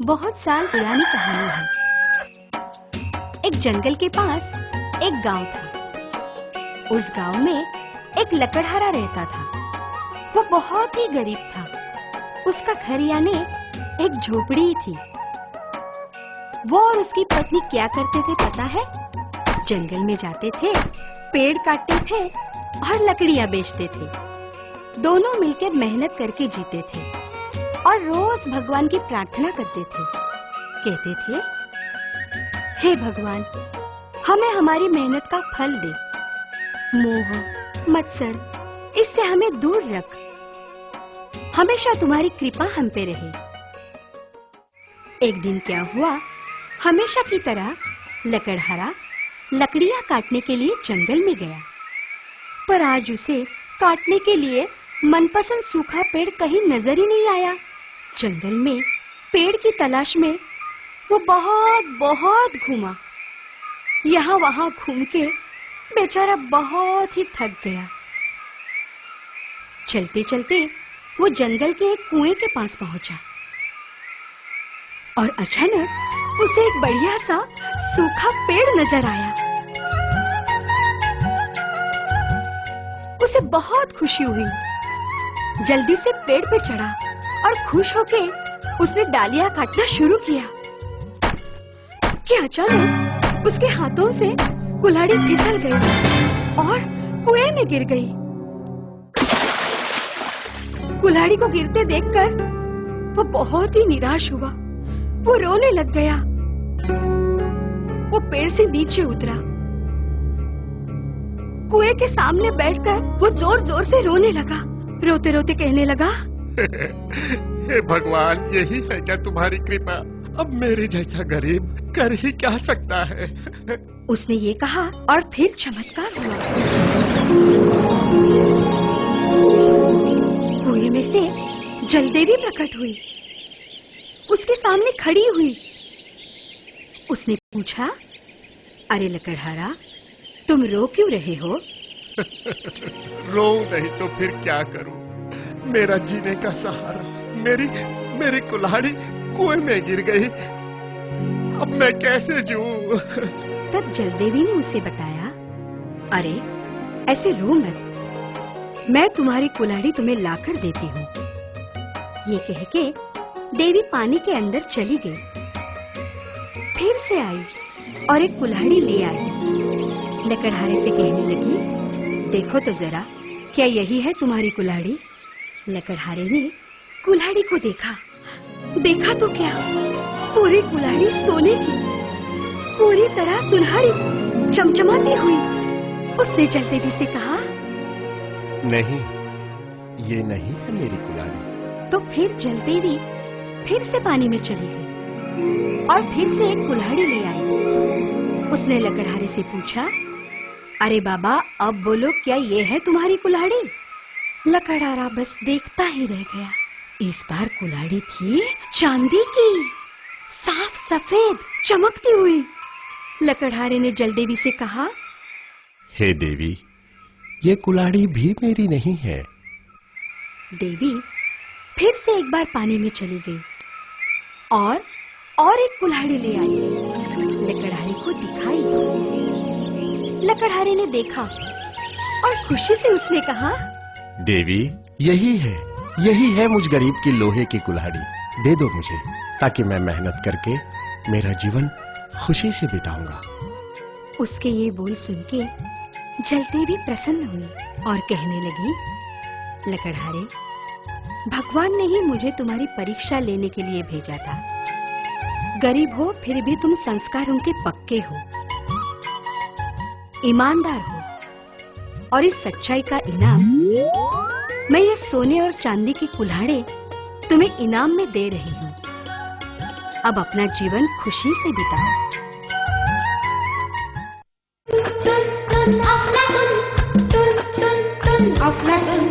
बहुत साल पुरानी कहानी है। एक जंगल के पास एक गांव था। उस गांव में एक लकड़हारा रहता था। वो बहुत ही गरीब था। उसका घर यानी एक झोपड़ी ही थी। वो और उसकी पत्नी क्या करते थे पता है? जंगल में जाते थे, पेड़ काटते थे और लकड़ियां बेचते थे। दोनों मिलकर मेहनत करके जीते थे और रोज भगवान की प्रार्थना करते थे। कहते थे, हे भगवान, हमें हमारी मेहनत का फल दे। मोह, मत्सर, इससे हमें दूर रख। हमेशा तुम्हारी कृपा हम पे रहे। एक दिन क्या हुआ, हमेशा की तरह लकड़हारा लकड़ियां काटने के लिए जंगल में गया। पर आज उसे काटने के लिए मनपसंद सूखा पेड़ कहीं नजर ही नहीं आया। जंगल में पेड़ की तलाश में वो बहुत घूमा। यहाँ वहां घूम के बेचारा बहुत ही थक गया। चलते चलते वो जंगल के एक कुएं के पास पहुंचा और अचानक उसे एक बढ़िया सा सूखा पेड़ नजर आया। उसे बहुत खुशी हुई। जल्दी से पेड़ पे चढ़ा और खुश होके उसने डालियां काटना शुरू किया कि अचानक उसके हाथों से कुल्हाड़ी फिसल गई और कुएं में गिर गई। कुल्हाड़ी को गिरते देखकर वो बहुत ही निराश हुआ। वो रोने लग गया। वो पेड़ से नीचे उतरा। कुएं के सामने बैठकर वो जोर जोर से रोने लगा। रोते रोते कहने लगा, हे भगवान, यही है क्या तुम्हारी कृपा? अब मेरे जैसा गरीब कर ही क्या सकता है? उसने ये कहा और फिर चमत्कार हुआ। कुएं में से जलदेवी प्रकट हुई। उसके सामने खड़ी हुई। उसने पूछा, अरे लकड़हारा, तुम रो क्यों रहे हो? रो नहीं तो फिर क्या करूं? मेरा जीने का सहारा, मेरी कुल्हाड़ी कुएं में गिर गई। अब मैं कैसे जीऊं? तब जलदेवी ने उसे बताया, अरे ऐसे रो मत, मैं तुम्हारी कुल्हाड़ी तुम्हें लाकर देती हूँ। ये कह के देवी पानी के अंदर चली गई। फिर से आई और एक कुल्हाड़ी ले आई। लकड़हारे से कहने लगी, देखो तो जरा, क्या यही है तुम्हारी कुल्हाड़ी? लकड़हारे ने कुल्हाड़ी को देखा तो क्या, पूरी कुल्हाड़ी सोने की, पूरी तरह सुनहरी, चमचमाती हुई। उसने जलदेवी से कहा, नहीं, ये नहीं है मेरी कुल्हाड़ी। तो फिर जलदेवी फिर से पानी में चली गई और फिर से एक कुल्हाड़ी ले आई। उसने लकड़हारे से पूछा, अरे बाबा, अब बोलो, क्या ये है तुम्हारी कुल्हाड़ी? लकड़हारा बस देखता ही रह गया। इस बार कुल्हाड़ी थी चांदी की, साफ सफेद, चमकती हुई। लकड़हारे ने जलदेवी से कहा, हे देवी, ये कुल्हाड़ी भी मेरी नहीं है। देवी फिर से एक बार पानी में चली गई और एक कुल्हाड़ी ले आई। लकड़हारे को दिखाई। लकड़हारे ने देखा और खुशी से उसने कहा, देवी, यही है मुझ गरीब की लोहे की कुल्हाड़ी। दे दो मुझे, ताकि मैं मेहनत करके मेरा जीवन खुशी से बिताऊंगा। उसके ये बोल सुन के जलदेवी प्रसन्न हुई और कहने लगी, लकड़हारे, भगवान ने ही मुझे तुम्हारी परीक्षा लेने के लिए भेजा था। गरीब हो फिर भी तुम संस्कारों के पक्के हो, ईमानदार हो, और इस सच्चाई का इनाम मैं ये सोने और चांदी की कुल्हाड़ी तुम्हें इनाम में दे रही हूँ। अब अपना जीवन खुशी से बिताओ। Aflatun,